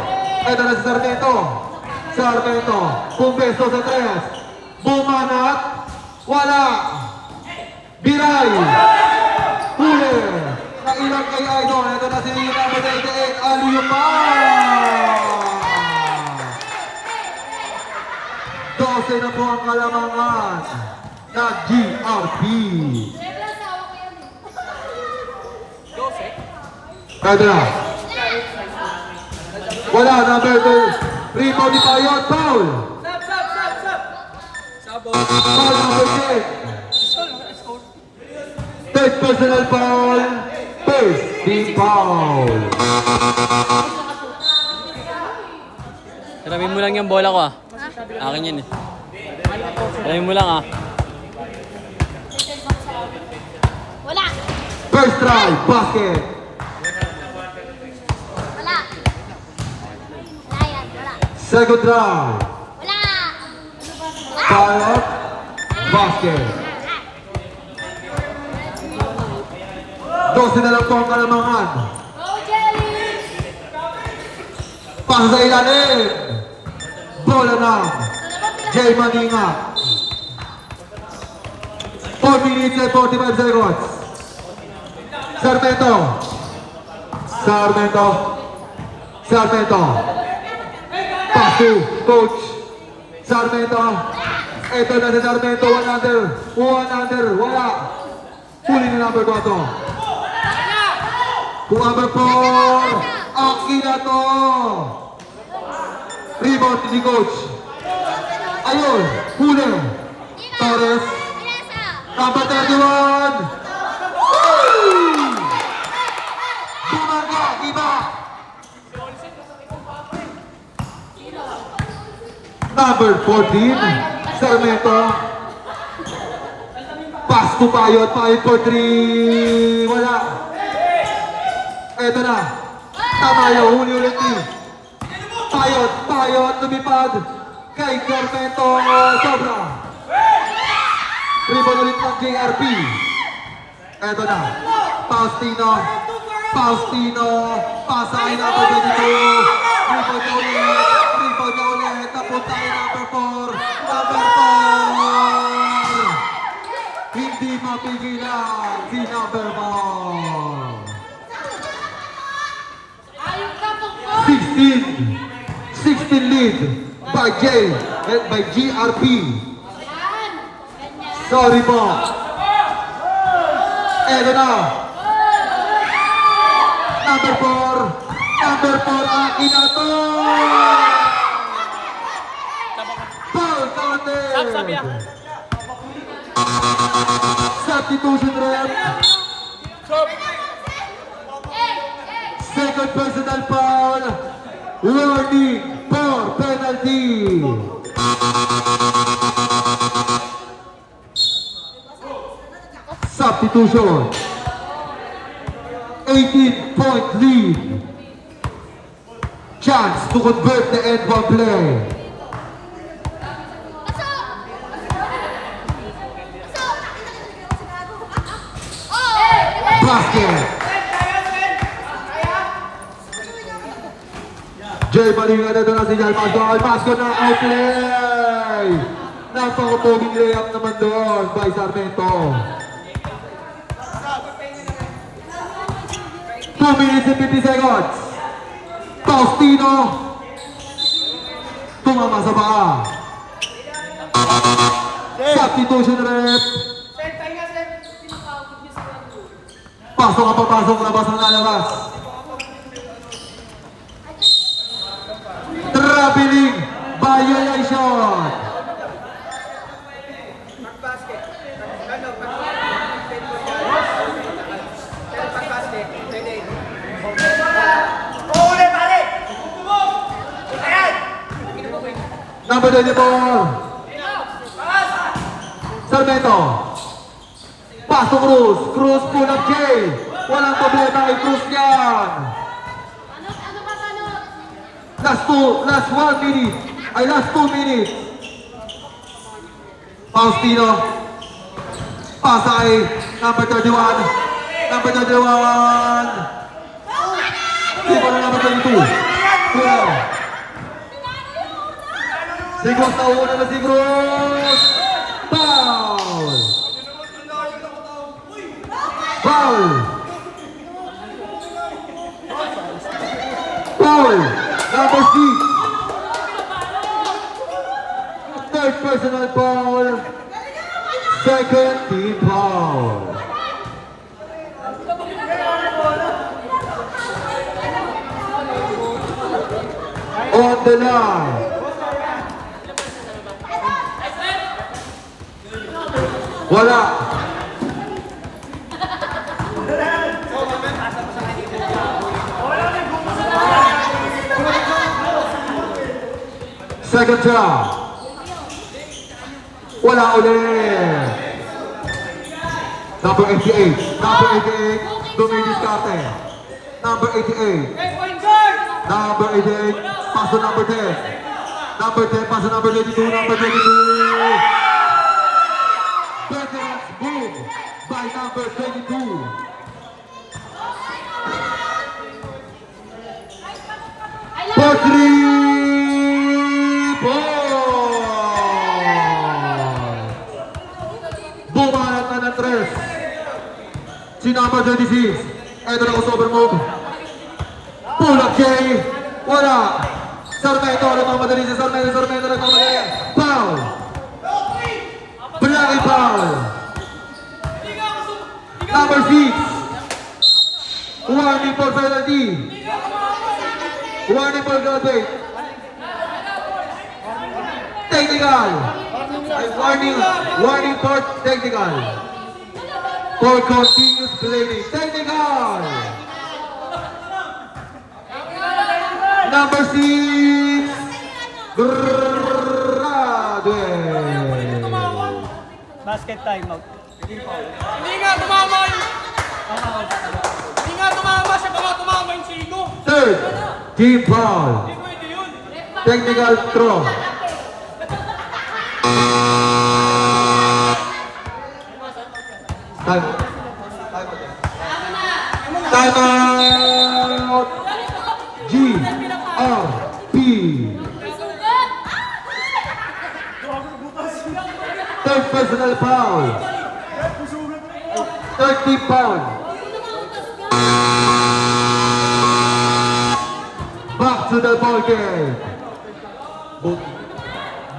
Eto na si Sarmento. Pumpesto sa 3. Bumanat. Wala. Biray. Huli. Nailang kay Idol. Ito na si number 88. Aliyupa. 12 na po ang kalamangan na GRP. Ito na. Wala. Number 2. Rebound ni Payot, foul! Foul number 10. Third personal foul, first team foul. Tiramin mo lang yung bola ko ah. Akin yan eh. Tiramin mo lang ah. Wala! First try, basket. Wala! Wala yan, wala! Second try, Wala! Payot, basket. 12 na lang po ang kalamangan. Go, Jelly! Pasa sa ilalim. Bola na. Jay Maninga. 4 minutes and 45 seconds. Sarmento. Pass to coach. Sarmento. Ito na si Sarmento. 1 under. Wala. Huli na number 4. Number 4. Akinato. Rebound ni coach. Ayun. Huli. Torres. Number 31. Bumaga. Iba. Number 14. Sarmento. Pass to Payot. Payot for 3. Wala. Eto na. Tamayo. Huli ulit ni Payot. Lumipad. Kay Sarmento. Sobra. Rebound ulit ng JRP. Eto na. Faustino. Pasahin na ba dito? Rebound na ulit. Napunta kay number 4. Hindi mapigilan si number 16 lead by GRP. Sorry po. Eto na. Number 4, Akinato. Foul counted. Substitution rep. Second personal foul. Warning for penalty. Substitution. 18-point lead. chance to convert the end one play. Basket. Jay Malinga na doon na si Jal Pasco. Pasco na outplay. Napakapoging layup naman doon by Sarmiento. 2 minutes and 50 seconds. Faustino. Tumama sa paa. Substitution rep. Pasok ang papasok, labas ang lalabas. Traveling violation. Pag-basket. Pero pag-basket, pwede. Uli, pare! Ayan! Number 24. Sarmiento. Pasok Cruz. Cruz pull up J. Walang problema kay Cruz yan. Last 1 minute. Ay, last 2 minutes. Faustino. Pasa kay number 31. Number 31. Sino na number 22? Kulang. Si Cruz na una na si Cruz. Foul. Foul. Foul. Number 6. Third personal foul. Second team foul. On the line. Wala. Second shot. Wala ulit. Number 88. Number 88. Dominis Carte. Number 88. Number 88. Paso number 10. Number 10. Paso number 22. Number 22. Veterans boom by number 22. For 3 points. Bumanat na ng 3. Si number 26. Ito na crossover move. Pull up J. Wala. Sarmiento. Nagmamadali si Sarmiento. Sarmiento nagmamadali. Foul. Blackie foul. Number 6. Warning for penalty. Warning for graduate. Technical. Warning for technical. For continuous blading. Technical. Number 6. Graduate. Basket timeout. Hindi nga tumama siya, baka tumama yung sigo. Third team foul. Hindi pwede yun. Technical throw. Time. Time out. G R P. Third personal foul. Third team foul. Back to the ball game.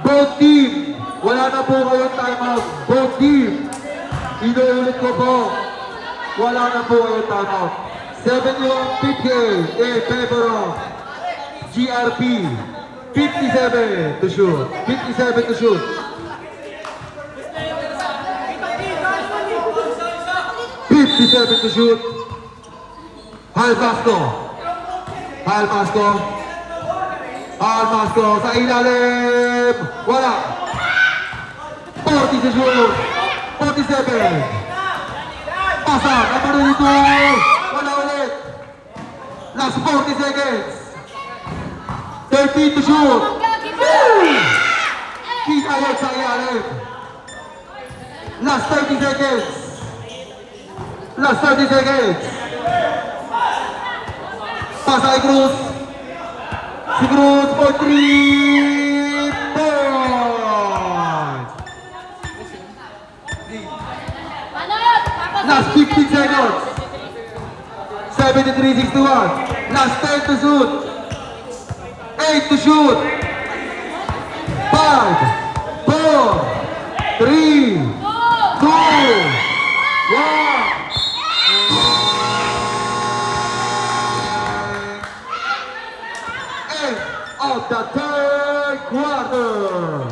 Both team. Wala na po kayong timeout. Both team. Inuulit ko po. Wala na po kayong timeout. 7 yung PPA in favor of GRP. 57 to shoot. 57 to shoot. 57 to shoot. Hal Pasco. Hal Pasco. Hal Pasco sa ilalim. Wala. 40 to shoot. 47. Pasa. Number 22. Wala ulit. Last 40 seconds. 13 to shoot. Gagi pa! Keith Ayot sa ilalim. Last 30 seconds. Last 30 seconds. Pasa kay Cruz. Si Cruz for 3 points. Manot! Last 15 seconds. 73-61. Last 10 to shoot. 8 to shoot. 5, 4, 3, 2, 1. End of the third quarter.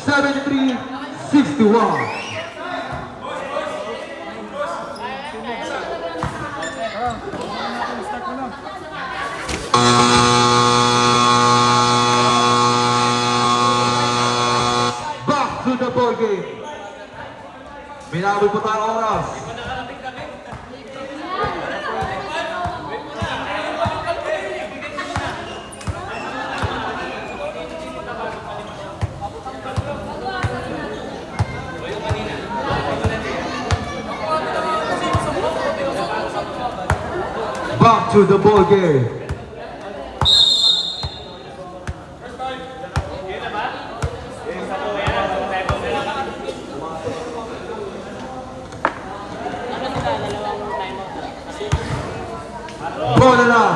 73-61. Back to the ball game. Minabol po tayo oras. Back to the ball game. Ball na lang.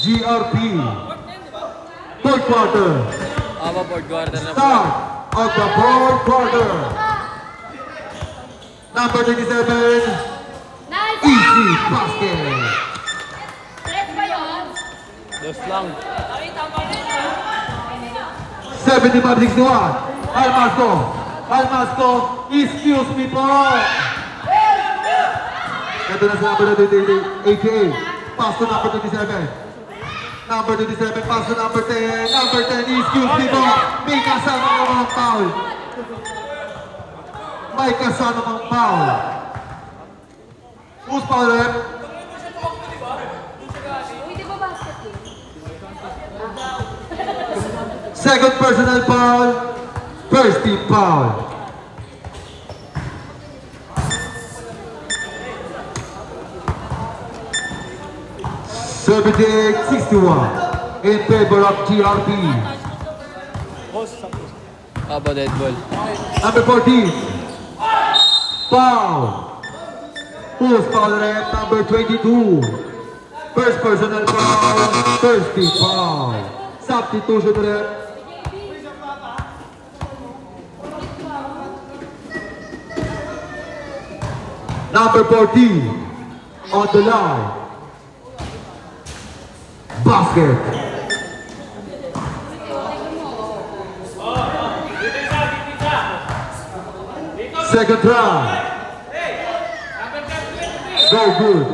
GRP. Third quarter. Aba, fourth quarter na po. Start of the fourth quarter. Number 27, Nice! Easy Basket. Tres ba yun? Dos lang. 75-61. Almasco. Almasco, excuse me po. Ito na sa number 88. Pass to number 27. Number 27, pass to number 10. Number 10, excuse me po. May kasama ng mga foul. May kasama ng foul. Who's foul rep? Uy, di ba basket yun? Second personal foul. First team foul. Seventy-eight, 61 in favor of GRP. Aba, dead ball. Number 14, foul. Who's foul rep? Number 22. First personal foul, first team foul. Substitution rep. Number 14 on the line. Basket. Second try. No good.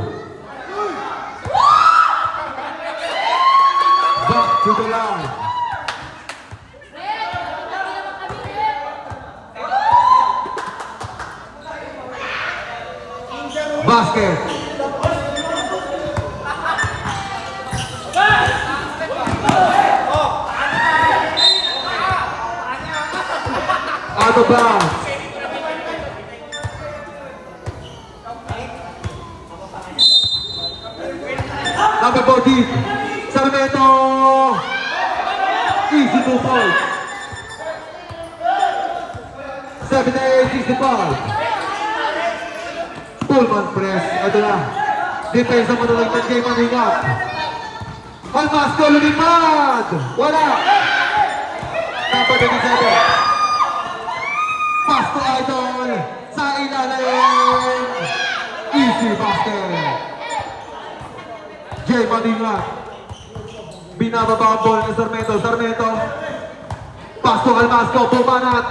Back to the line. Basket. Out of bounds. Number 14, Sarmiento. Easy 2 points. 78-65. Pullman press. Ito na. Depensa mo na lang ng game ang hingat. Almasco lumipad. Wala. Number 27. Pass to Idol. Sa ilalim. Easy basket. Jay Madingat. Binababa ang ball ni Sarmiento. Sarmiento. Pass to Almasco. Pumanat.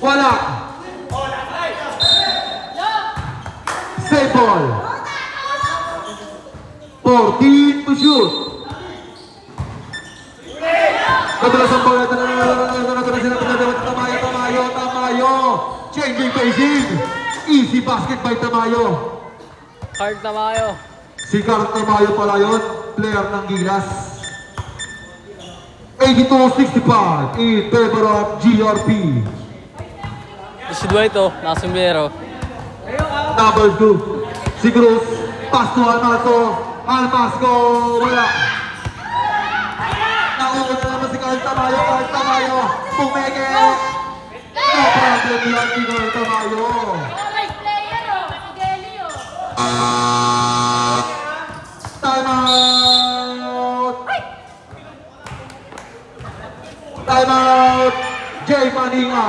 Wala. Save ball. 14 to shoot. Kadulas ang ball. Ito na sila. Tamayo. Changing facing. Easy basket by Tamayo. Card na mayo. Si Carl Tamayo pala yun. player ng Gilas. 82-65 in favor of GRP. Si Dueto, nakasumblero. Number 2, si Cruz. Pass to Almasco. Almasco, wala. Nauna na naman si Carl Tamayo. Carl Tamayo, pumeke. No problem yan si Carl Tamayo. Oh, nice player, oh. Sigeli, oh. Time out! Time out! Jay Maninga.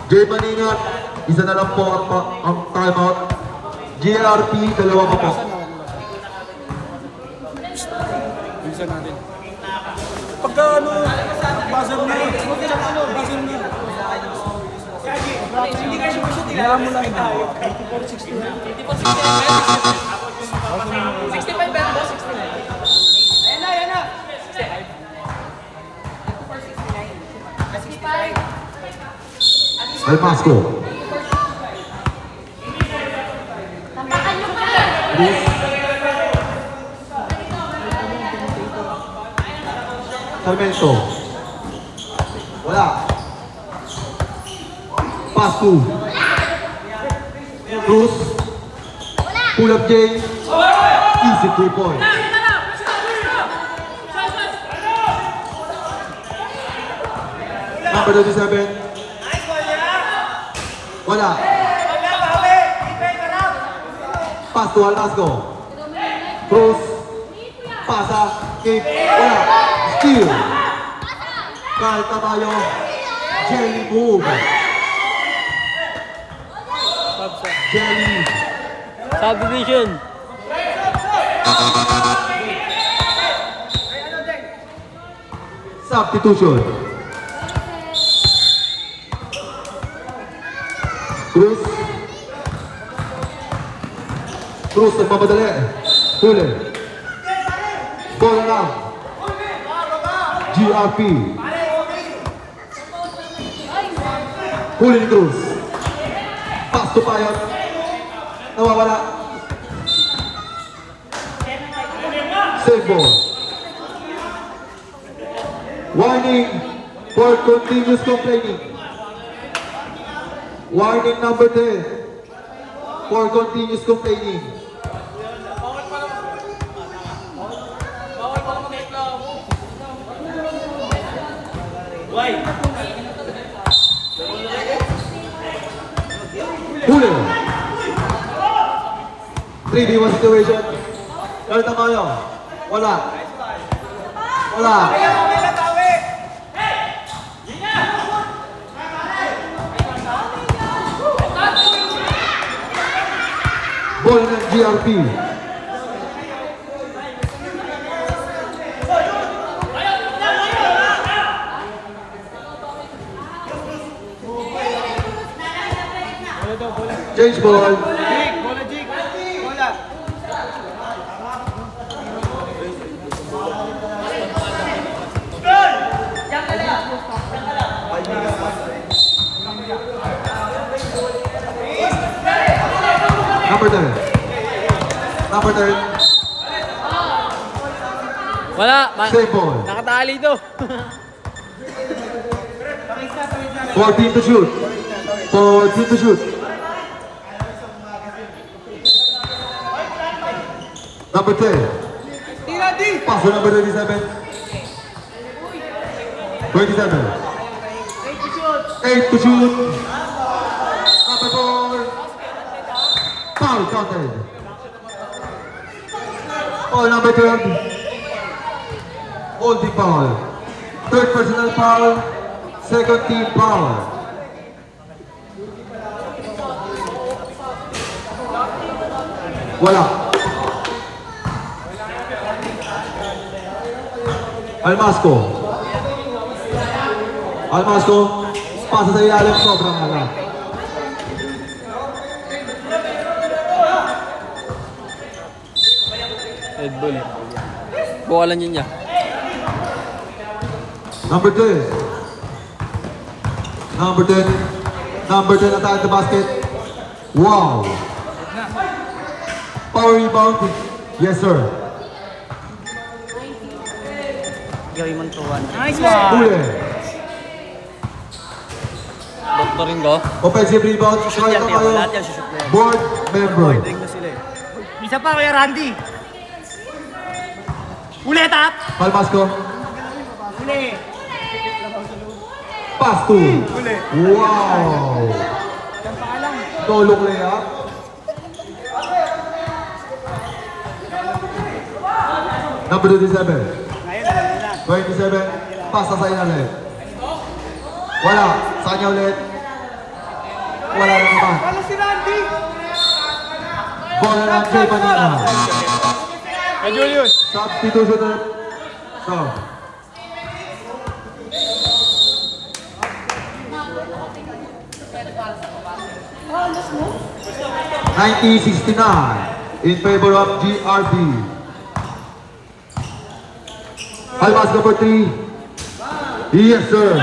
Jay Maninga, isa na lang po ang time out. GRP, dalawa pa po. Bilisan natin. Pagka ano, buzzer na. Buzzer na. Kaya mo lang ito. 65 ba boss? 69. Ayan na. 65. Almasco. Tampakan nyo pa. Sarmiento. Wala. Pass to Cruz. Pull up J. Easy 3 points. Number 27. Wala. Pass to Almasco. Cruz. Pasa. Keep. Wala. Steal. Carl Tamayo. Jelly move. Jelly. Subdivision. Substitution. Cruz. Cruz nagmamadali. Huli. Ball lang. GRP. Huli ni Cruz. Pass to Payot. Nawawala. Save ball. Warning for continuous complaining. Warning number 10 for continuous complaining. Huli. 3v1 situation. Carl Tamayo. Wala. Wala. Ball ng GRP. Change ball. Bola Jig. Bola. Number 10. Number 10. Wala. Save ball. Nakatali to. 14 to shoot. 14 to shoot. Number 10. Tira di. Pass to number 27. 27. 8 to shoot. Number 4. Foul counted. Foul number 12. Holding foul. Third personal foul. Second team foul. Wala. Almasco. Almasco. Pasa sa ilalim. Sobrang alam. Red Bull. Bukalan yun niya. Number 10. Number 10. Number 10 attack the basket. Wow. Power rebound. Yes, sir. Gawin mo tuwan. Nice one. Huli. Bot pa rin ko. Offensive rebound. Shoot yan, Strike na Teo. kayo. Lahat yan, shoot yan. Board member. Isa pa, Kuya Randy. Ulit, tap. Palmasco. Uli. Pass to. Wow. No look layup. Number 27. 27. Pass sa ilalim. Wala. Sa kanya ulit. Wala na naman. Ano si Randy? Bola ng Jay Panina. Hey, Julius. Substitution na. So. $19.69 in favor of GRB. Almas number 3. Yes, sir.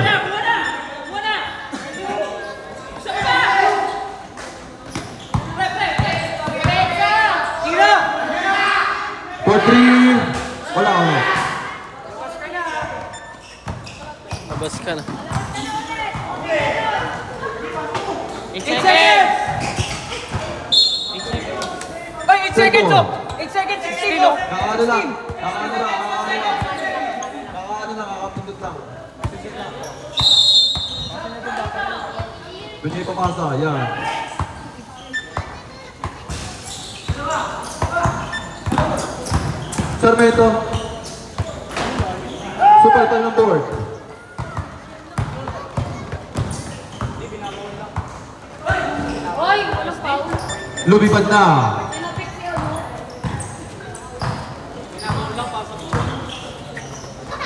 For 3. Wala. Labas ka na. 8 seconds! 8 seconds, oh! 8 seconds, 16, oh! Nakaano lang. Nakakapindot lang. Doon niya ipapasa. Yan. Sarmento. Super time ng board. Hoy, walang foul. Lumipad na. Tinapik siya, no?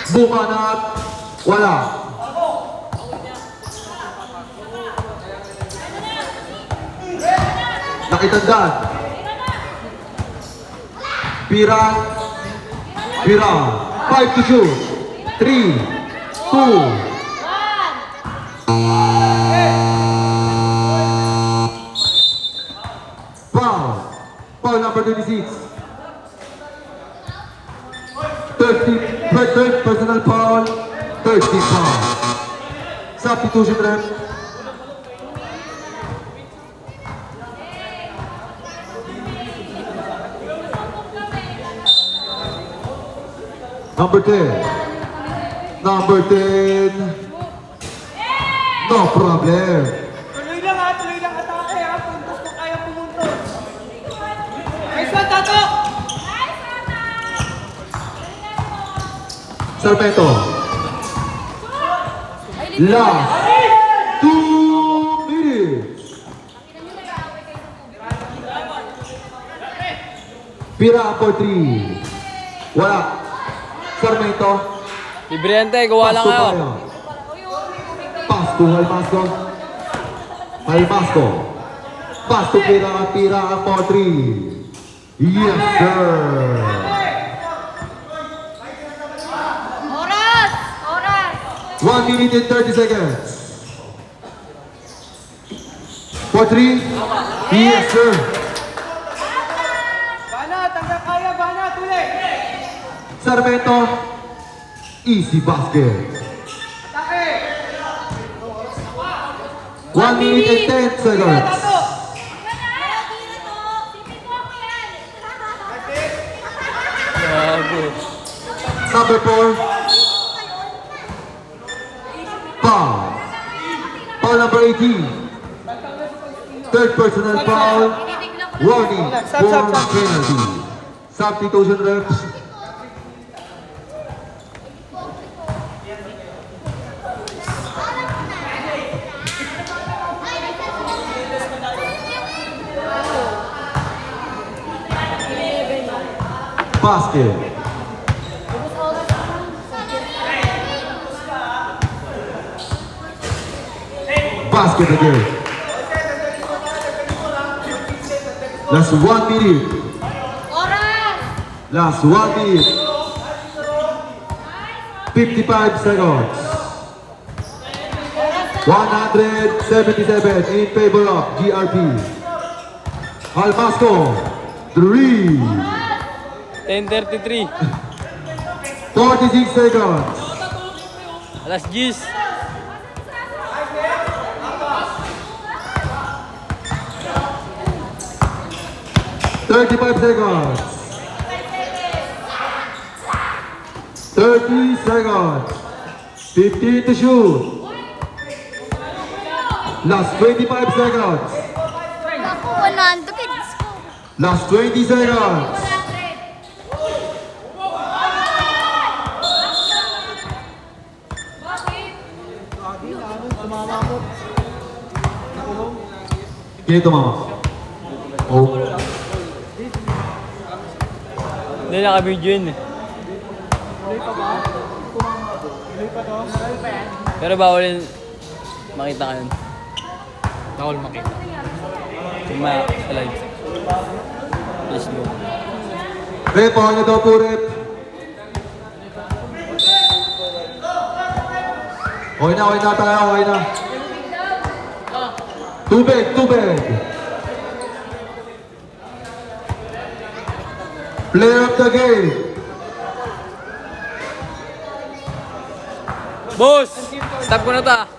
Bumanat. Wala. Nakitandaan. Pira. 5 to shoot. 3, 2. Foul number 26. 30 personal foul. 30 foul. Substitution rep. Number 10. Number 10. No problem. Tuloy lang, ha? Tuloy lang atake, ha? Puntos kung kaya pumuntos. Nice one, Tato! Sarmento. Last 2 minutes. Pira for 3. Wala. Sarmento. Librente, gawa lang kayo. Pass to Almasco. Almasco. Pass to Pira for 3. Yes, sir. Oras! Oras! 1 minute and 30 seconds. For 3. Yes, sir. Banat, hanggang kaya, Banat, ulit! Sarmento. Easy basket. 1 minute and 10 seconds. Tato! Gago. Number 4. Foul. Foul number 18. Third personal foul. Warning for penalty. Substitution reps. Basket. Basket again. Last 1 minute. Oras! Last 1 minute. 55 seconds. 177 in favor of GRP. Almasco, 3. 10:33. 46 seconds. Alas 10. $35 seconds. 30 seconds. 15 to shoot. Last 25 seconds. Ako, 100 kids ko. Last 20 seconds. 100. Kaya tumama. Oh. Hindi naka-video yun eh. Pero bawal yun. Makita ka yun. Bawal makita. Kung sa live. Let's go. Rep, ano daw po, Rep? Okay na tayo, okay na. Tubig. Player of the game. Boss! Stop ko na ta.